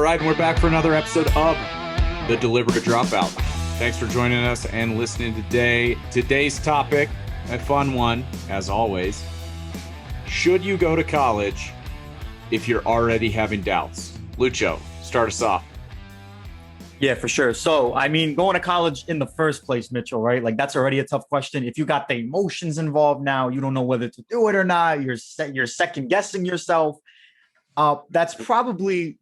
right, and we're back for another episode of the Deliberate Dropout. Thanks for joining us and listening today. Today's topic, a fun one, as always. Should you go to college if you're already having doubts? Lucho, start us off. Yeah, for sure. So, I mean, going to college in the first place, Mitchell, right? Like that's already a tough question. If you got the emotions involved now, you don't know whether to do it or not. You're second guessing yourself. That's probably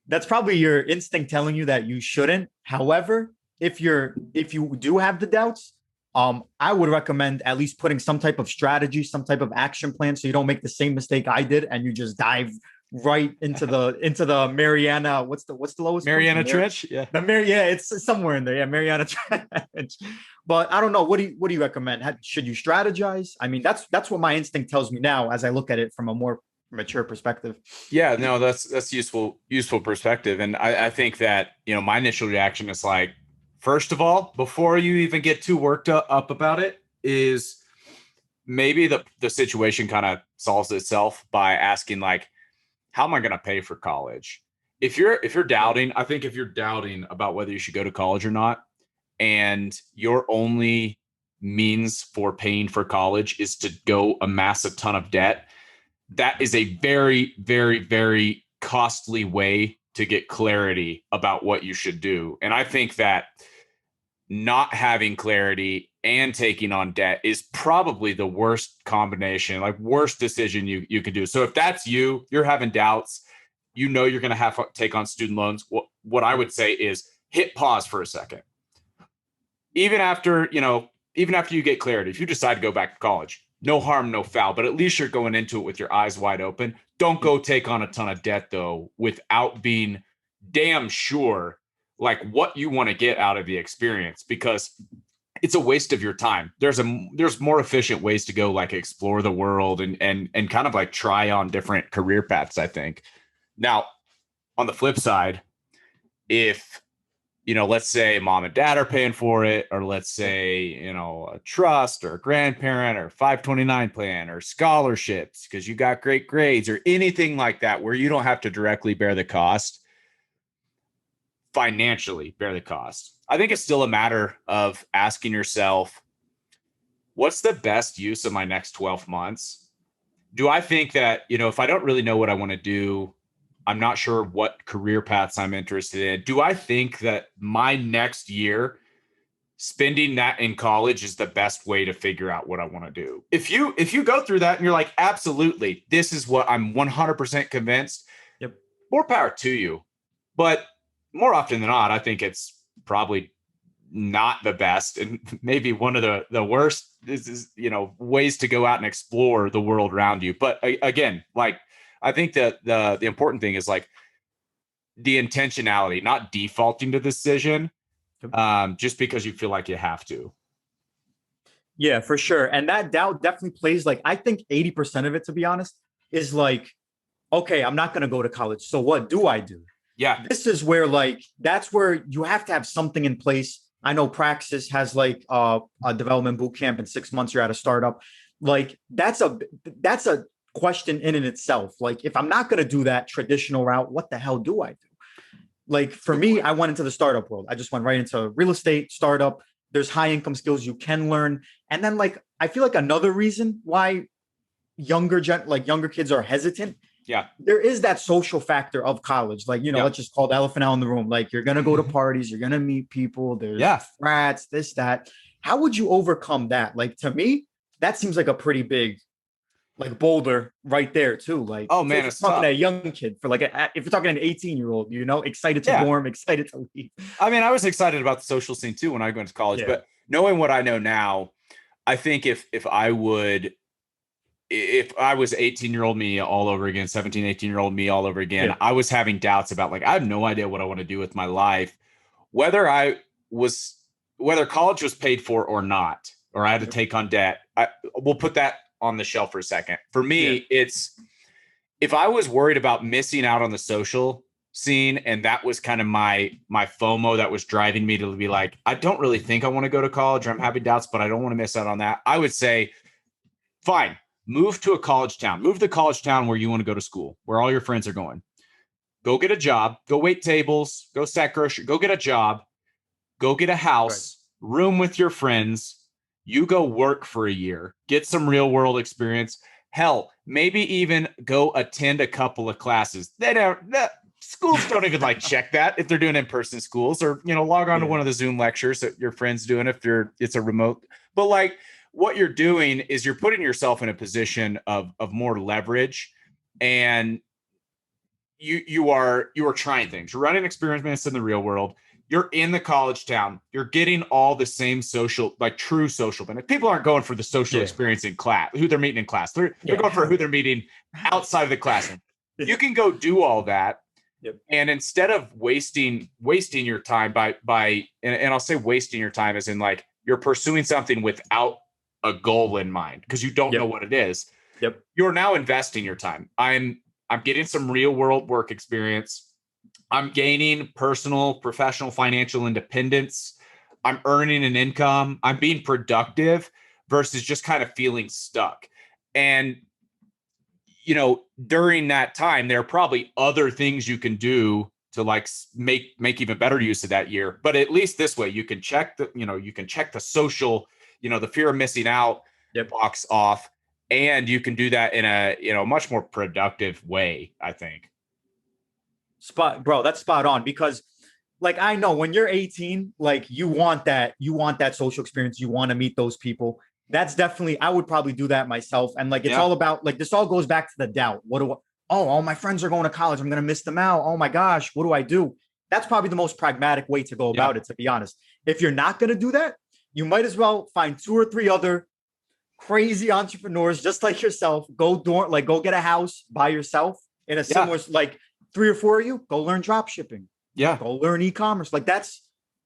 that's probably your instinct telling you that you shouldn't. However, if you do have the doubts, I would recommend at least putting some type of strategy, some type of action plan, so you don't make the same mistake I did and you just dive right into the Mariana. What's the lowest? Mariana Trench? Yeah. It's somewhere in there. Yeah, Mariana Trench. But I don't know. What do you recommend? Should you strategize? I mean, that's what my instinct tells me now as I look at it from a more mature perspective. Yeah, no, that's useful perspective. And I think that, my initial reaction is like, first of all, before you even get too worked up about it, is maybe the situation kind of solves itself by asking like, how am I going to pay for college? If you're doubting, I think if you're doubting about whether you should go to college or not, and your only means for paying for college is to go amass a ton of debt, that is a very, very, very costly way to get clarity about what you should do. And I think that not having clarity and taking on debt is probably the worst combination, like worst decision you could do. So if that's you're having doubts, you're going to have to take on student loans. What I would say is hit pause for a second. Even after you get clarity, if you decide to go back to college, no harm, no foul, but at least you're going into it with your eyes wide open. Don't go take on a ton of debt though, without being damn sure like what you want to get out of the experience, because it's a waste of your time. There's more efficient ways to go, like explore the world and kind of like try on different career paths, I think. Now, on the flip side, if let's say mom and dad are paying for it, or let's say, a trust or a grandparent or 529 plan or scholarships because you got great grades or anything like that, where you don't have to directly bear the cost, financially bear the cost. I think it's still a matter of asking yourself, what's the best use of my next 12 months? Do I think that, if I don't really know what I want to do, I'm not sure what career paths I'm interested in, do I think that my next year spending that in college is the best way to figure out what I want to do? If you go through that and you're like, absolutely, this is what I'm 100% convinced, yep, more power to you. But more often than not, I think it's probably not the best and maybe one of the worst ways to go out and explore the world around you. But again, like, I think that the important thing is like the intentionality, not defaulting to the decision just because you feel like you have to. Yeah, for sure. And that doubt definitely plays, like, I think 80% of it, to be honest, is like, okay, I'm not going to go to college. So what do I do? Yeah. This is where, like, that's where you have to have something in place. I know Praxis has like a development boot camp in 6 months. You're at a startup. Like that's a question in itself. Like, if I'm not going to do that traditional route, what the hell do I do? Like for me, I went into the startup world. I just went right into real estate startup. There's high income skills you can learn. And then like, I feel like another reason why younger kids are hesitant. Yeah. There is that social factor of college. Like, let's just call the elephant out in the room. Like, you're going to go to parties, you're going to meet people. There's frats, this, that. How would you overcome that? Like, to me, that seems like a pretty big, like, boulder right there too. Like, oh man, it's talking to a young kid for like, if you're talking to an 18-year-old, excited to dorm, excited to leave. I mean, I was excited about the social scene too when I went to college, but knowing what I know now, I think if I was 18-year-old me all over again, 17, 18-year-old me all over again, I was having doubts about like, I have no idea what I want to do with my life, whether college was paid for or not, or I had to take on debt. We'll put that on the shelf for a second. For me, it's if I was worried about missing out on the social scene, and that was kind of my FOMO that was driving me to be like, I don't really think I want to go to college, or I'm having doubts, but I don't want to miss out on that. I would say, fine, move to a college town. Move to the college town where you want to go to school, where all your friends are going. go get a job, go wait tables, go stack grocery, go get a job, go get a house, room with your friends. You go work for a year, get some real world experience. Hell, maybe even go attend a couple of classes. Schools don't even like check that if they're doing in-person schools, or, log on to one of the Zoom lectures that your friend's doing if it's a remote. But like, what you're doing is you're putting yourself in a position of more leverage, and you are trying things. You're running experiments in the real world. You're in the college town. You're getting all the same social, like true social benefits. People aren't going for the social experience in class, who they're meeting in class. They're going for who they're meeting outside of the classroom. You can go do all that. Yep. And instead of wasting your time by and I'll say wasting your time as in like you're pursuing something without a goal in mind because you don't know what it is. Yep. You're now investing your time. I'm getting some real world work experience. I'm gaining personal, professional, financial independence. I'm earning an income. I'm being productive versus just kind of feeling stuck. And, during that time, there are probably other things you can do to like make even better use of that year. But at least this way, you can check the social, the fear of missing out box off. And you can do that in a, much more productive way, I think. Bro, that's spot on, because like, I know when you're 18, like you want that social experience. You want to meet those people. That's definitely, I would probably do that myself. And like, it's all about like, this all goes back to the doubt. All my friends are going to college. I'm going to miss them out. Oh my gosh, what do I do? That's probably the most pragmatic way to go about it, to be honest. If you're not going to do that, you might as well find 2 or 3 other crazy entrepreneurs just like yourself. Go get a house by yourself in a similar, like 3 or 4 of you, go learn drop shipping. Yeah. Go learn e-commerce. Like that's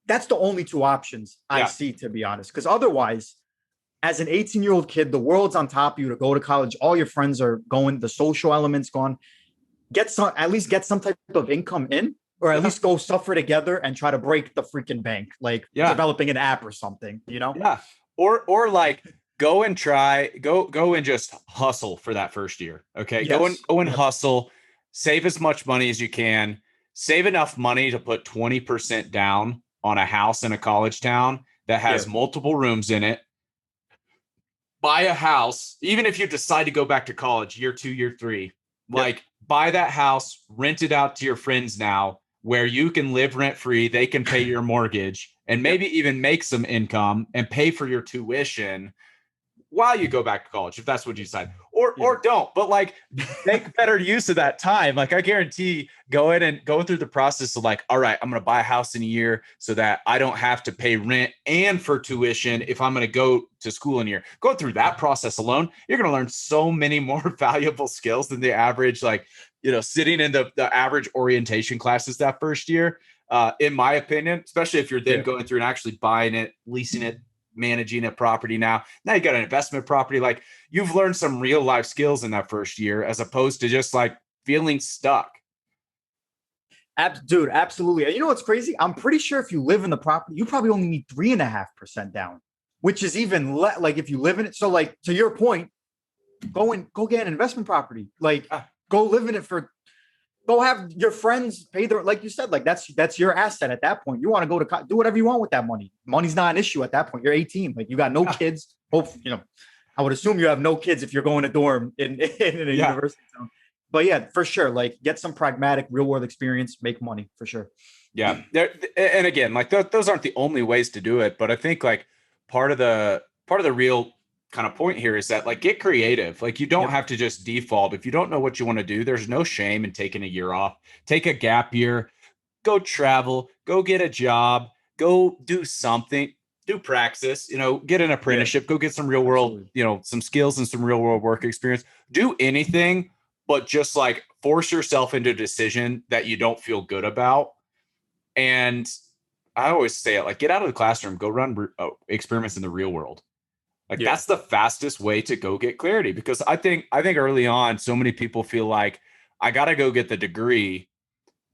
the only 2 options I see, to be honest. Because otherwise, as an 18-year-old kid, the world's on top of you to go to college. All your friends are going, the social element's gone. At least get some type of income in, or at least go suffer together and try to break the freaking bank, like developing an app or something, Yeah. Or like go and just hustle for that first year. Okay. Yes. Go and hustle, save as much money as you can, save enough money to put 20% down on a house in a college town that has multiple rooms in it. Buy a house, even if you decide to go back to college year 2, year 3, like buy that house, rent it out to your friends now, where you can live rent free. They can pay your mortgage and maybe even make some income and pay for your tuition while you go back to college, if that's what you decide, or don't, but like make better use of that time. Like I guarantee going through the process of like, all right, I'm going to buy a house in a year so that I don't have to pay rent and for tuition if I'm going to go to school in a year. Going through that process alone, you're going to learn so many more valuable skills than the average, like, sitting in the average orientation classes that first year, in my opinion, especially if you're then going through and actually buying it, leasing it, managing a property. Now you got an investment property. Like you've learned some real life skills in that first year, as opposed to just like feeling stuck. Dude, absolutely. And you know what's crazy? I'm pretty sure if you live in the property, you probably only need 3.5% down, which is even like if you live in it. So like, to your point, go get an investment property. Like go live in it go have your friends pay their, like you said, like that's your asset at that point. You want to go to do whatever you want with that money. Money's not an issue at that point. You're 18. Like you got no kids. I would assume you have no kids if you're going to dorm in a university zone. But yeah, for sure. Like get some pragmatic real world experience, make money for sure. Yeah. And again, like those aren't the only ways to do it. But I think like part of the real kind of point here is that like get creative. Like you don't have to just default. If you don't know what you want to do, there's no shame in taking a year off. Take a gap year, go travel, go get a job, go do something, do praxis, get an apprenticeship, go get some real world, some skills and some real world work experience. Do anything, but just like force yourself into a decision that you don't feel good about. And I always say it, like get out of the classroom, go run experiments in the real world. Like that's the fastest way to go get clarity, because I think early on, so many people feel like I got to go get the degree.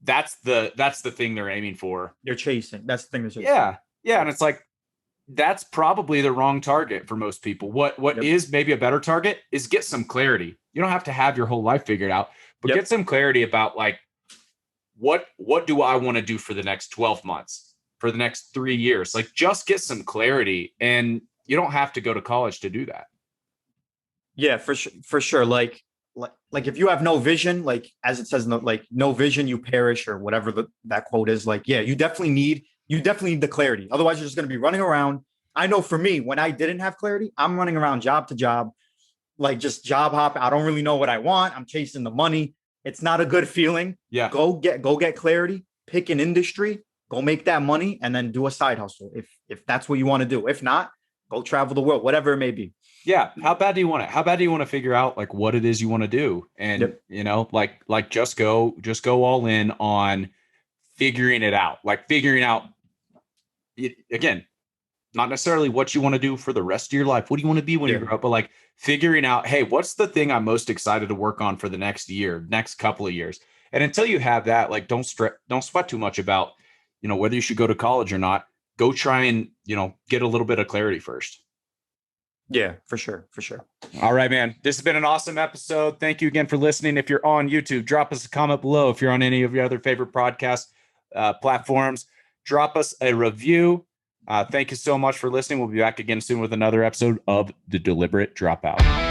That's the thing they're aiming for. They're chasing. That's the thing they're chasing. Yeah. Yeah. And it's like, that's probably the wrong target for most people. What is maybe a better target is get some clarity. You don't have to have your whole life figured out, but get some clarity about like, what do I want to do for the next 12 months, for the next 3 years? Like, just get some clarity, and you don't have to go to college to do that. Yeah, for sure. For sure. Like if you have no vision, like as it says, no vision, you perish, or whatever that quote is. Like, yeah, you definitely need the clarity. Otherwise, you're just going to be running around. I know for me, when I didn't have clarity, I'm running around job to job, like just job hop. I don't really know what I want. I'm chasing the money. It's not a good feeling. Yeah. Go get clarity, pick an industry, go make that money, and then do a side hustle. If that's what you want to do. If not, go travel the world, whatever it may be. Yeah. How bad do you want it? How bad do you want to figure out like what it is you want to do? And like just go all in on figuring it out. Like figuring out it, again, not necessarily what you want to do for the rest of your life. What do you want to be when you grow up? But like figuring out, hey, what's the thing I'm most excited to work on for the next year, next couple of years? And until you have that, like don't sweat too much about, whether you should go to college or not. Go try and, get a little bit of clarity first. Yeah, for sure. All right, man. This has been an awesome episode. Thank you again for listening. If you're on YouTube, drop us a comment below. If you're on any of your other favorite podcast platforms, drop us a review. Thank you so much for listening. We'll be back again soon with another episode of The Deliberate Dropout.